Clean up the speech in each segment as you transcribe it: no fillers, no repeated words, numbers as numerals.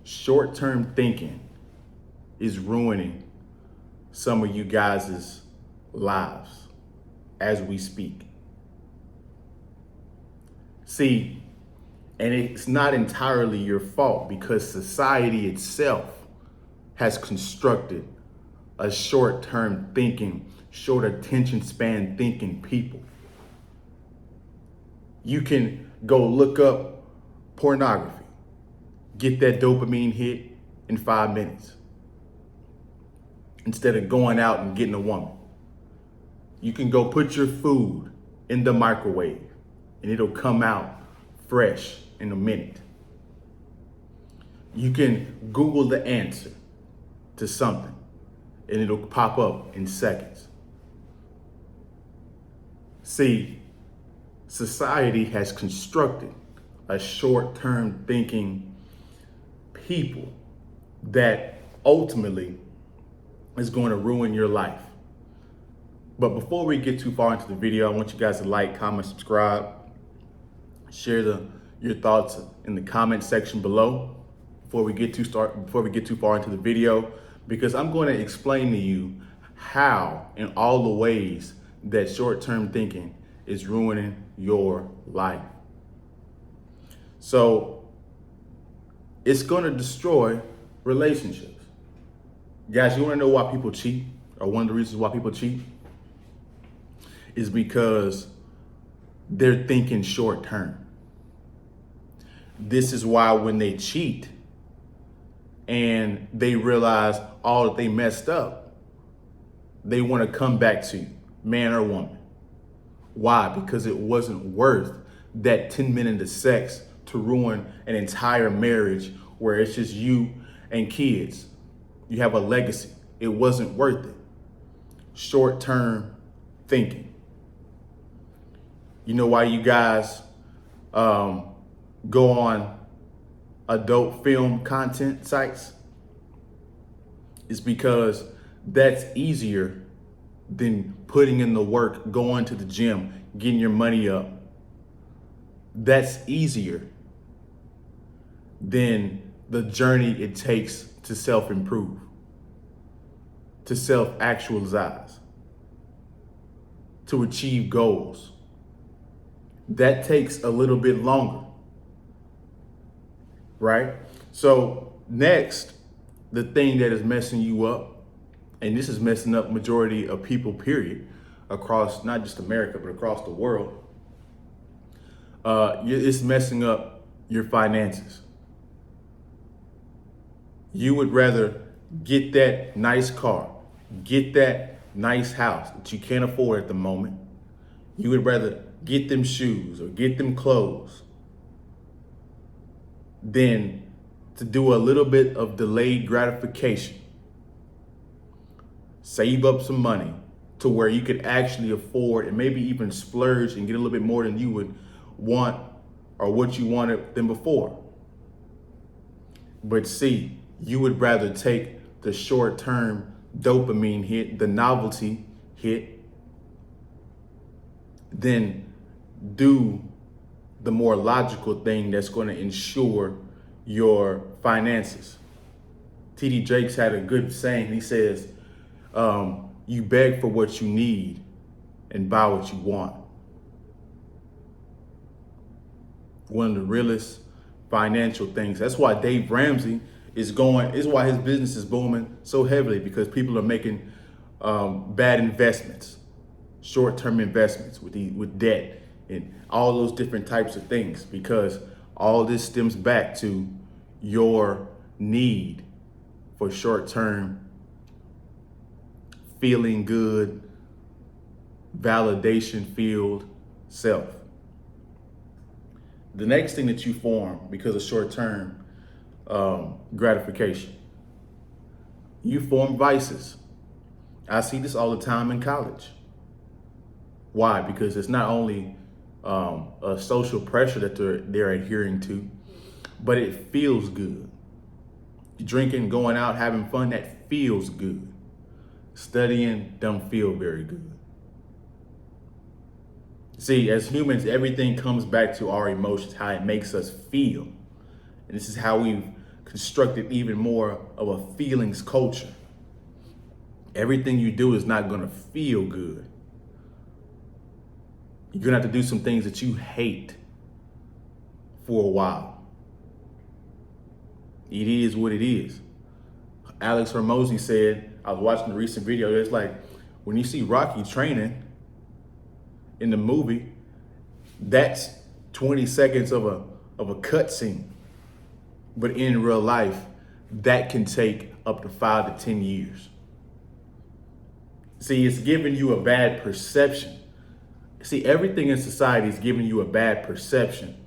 Short-term thinking is ruining some of you guys' lives as we speak. See, and it's not entirely your fault because society itself has constructed a short-term thinking, short attention span thinking people. You can go look up pornography, get that dopamine hit in 5 minutes instead of going out and getting a woman. You can go put your food in the microwave and it'll come out fresh in a minute. You can Google the answer to something and it'll pop up in seconds. See, society has constructed a short-term thinking people that ultimately is going to ruin your life. But before we get too far into the video, I want you guys to like, comment, subscribe, share your thoughts in the comment section below before we get too far into the video, because I'm going to explain to you how in all the ways that short-term thinking is ruining your life. So it's going to destroy relationships. Guys, you want to know why people cheat, or one of the reasons why people cheat is because they're thinking short term. This is why when they cheat and they realize all that they messed up, they want to come back to you, man or woman. Why? Because it wasn't worth that 10 minutes of sex to ruin an entire marriage where it's just you and kids. You have a legacy. It wasn't worth it. Short-term thinking. You know why you guys go on adult film content sites? It's because that's easier than putting in the work, going to the gym, getting your money up. That's easier than the journey it takes to self-improve, to self-actualize, to achieve goals. That takes a little bit longer, right? So next, the thing that is messing you up, and this is messing up majority of people, period, across not just America, but across the world, it's messing up your finances. You would rather get that nice car, get that nice house that you can't afford at the moment. You would rather get them shoes or get them clothes than to do a little bit of delayed gratification. Save up some money to where you could actually afford and maybe even splurge and get a little bit more than you would want or what you wanted than before. But see, you would rather take the short-term dopamine hit, the novelty hit, than do the more logical thing that's going to ensure your finances. T.D. Jakes had a good saying. He says, you beg for what you need and buy what you want. One of the realest financial things. That's why Dave Ramsey is why his business is booming so heavily, because people are making bad investments, short-term investments with debt and all those different types of things, because all this stems back to your need for short-term feeling good, validation filled self. The next thing that you form because of short-term gratification, you form vices. I see this all the time in college. Why? Because it's not only a social pressure that they're adhering to, but it feels good. Drinking, going out, having fun, that feels good. Studying don't feel very good. See, as humans, everything comes back to our emotions, how it makes us feel. And this is how we've constructed even more of a feelings culture. Everything you do is not going to feel good. You're going to have to do some things that you hate for a while. It is what it is. Alex Hormozy said, I was watching the recent video, it's like when you see Rocky training in the movie, that's 20 seconds of a cut scene. But in real life, that can take up to 5 to 10 years. See, it's giving you a bad perception. See, everything in society is giving you a bad perception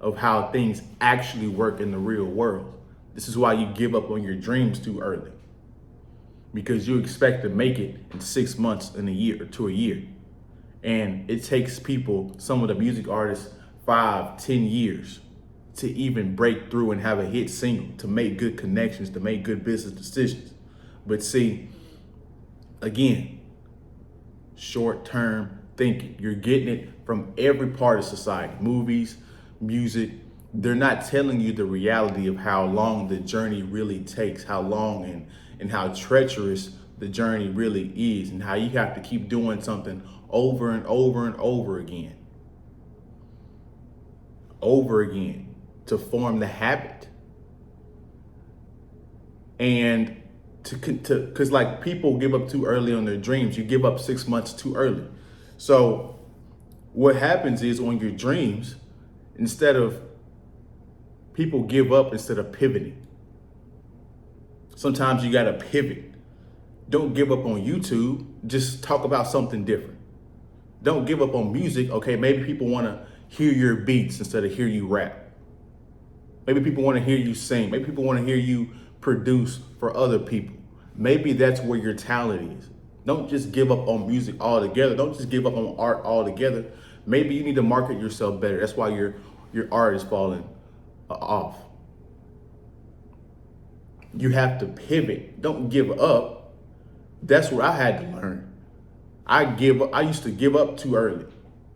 of how things actually work in the real world. This is why you give up on your dreams too early, because you expect to make it in 6 months, in a year, or to a year. And it takes people, some of the music artists, 5, 10 years to even break through and have a hit single, to make good connections, to make good business decisions. But see, again, short-term thinking. You're getting it from every part of society, movies, music. They're not telling you the reality of how long the journey really takes, how long and how treacherous the journey really is, and how you have to keep doing something over and over and over again to form the habit. And because like people give up too early on their dreams, you give up 6 months too early. So what happens is on your dreams, people give up instead of pivoting. Sometimes you got to pivot. Don't give up on YouTube. Just talk about something different. Don't give up on music. Okay, maybe people want to hear your beats instead of hear you rap. Maybe people want to hear you sing. Maybe people want to hear you produce for other people. Maybe that's where your talent is. Don't just give up on music altogether. Don't just give up on art altogether. Maybe you need to market yourself better. That's why your art is falling off. You have to pivot. Don't give up. That's what I had to learn. I used to give up too early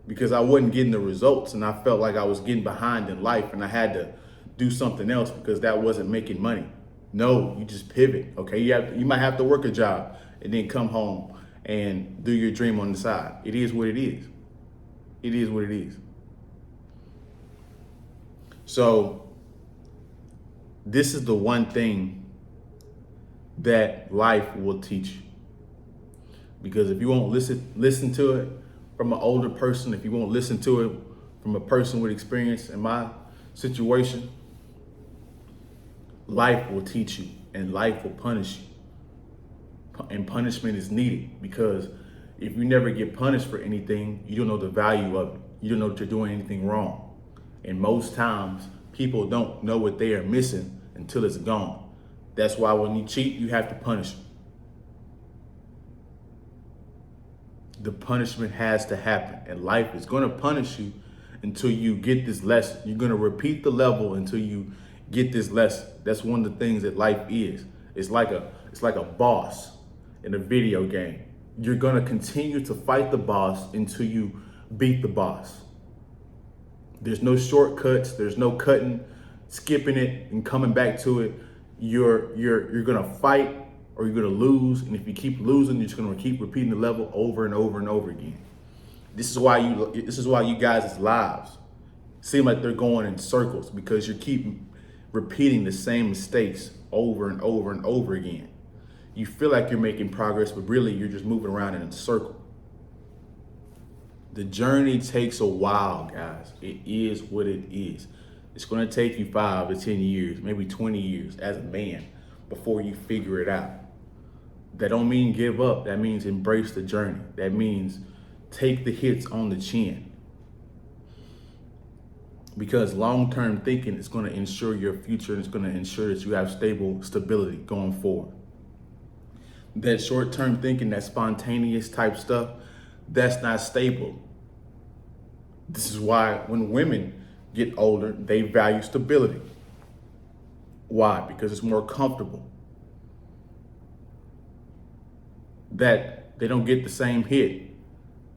because I wasn't getting the results, and I felt like I was getting behind in life, and I had to do something else because that wasn't making money. No, you just pivot. Okay, you might have to work a job and then come home and do your dream on the side. It is what it is. It is what it is. So this is the one thing that life will teach you. Because if you won't listen to it from an older person, if you won't listen to it from a person with experience in my situation, life will teach you and life will punish you. And punishment is needed, because if you never get punished for anything, you don't know the value of it. You don't know that you're doing anything wrong. And most times people don't know what they are missing until it's gone. That's why when you cheat, you have to punish them. The punishment has to happen, and life is going to punish you until you get this lesson. You're going to repeat the level until you get this lesson. That's one of the things that life is. It's like a boss in a video game. You're going to continue to fight the boss until you beat the boss. There's no shortcuts. There's no cutting, skipping it and coming back to it. You're going to fight or you're going to lose. And if you keep losing, you're just going to keep repeating the level over and over and over again. This is why you guys' lives seem like they're going in circles, because you keep repeating the same mistakes over and over and over again. You feel like you're making progress, but really you're just moving around in a circle. The journey takes a while, guys. It is what it is. It's going to take you 5 to 10 years, maybe 20 years as a man before you figure it out. That don't mean give up. That means embrace the journey. That means take the hits on the chin. Because long-term thinking is going to ensure your future, and it's going to ensure that you have stability going forward. That short-term thinking, that spontaneous type stuff, that's not stable. This is why when women get older, they value stability. Why? Because it's more comfortable. That they don't get the same hit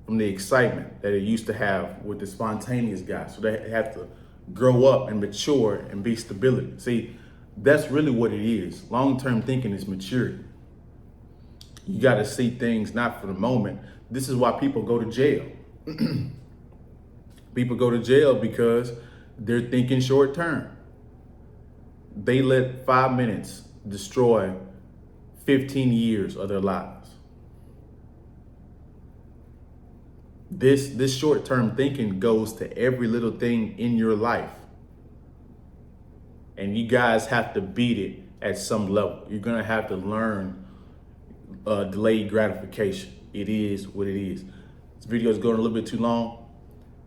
from the excitement that they used to have with the spontaneous guys. So they have to grow up and mature and be stability. See, That's really what it is. Long-term thinking is maturity. You got to see things not for the moment. This is why people go to jail. People go to jail because they're thinking short term. They let 5 minutes destroy 15 years of their lives. This short-term thinking goes to every little thing in your life. And you guys have to beat it at some level. You're gonna have to learn delayed gratification. It is what it is. This video is going a little bit too long.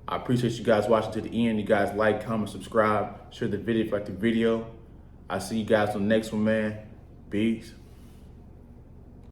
I appreciate you guys watching to the end. You guys like, comment, subscribe, share the video if you like the video. I'll see you guys on the next one, man. Peace.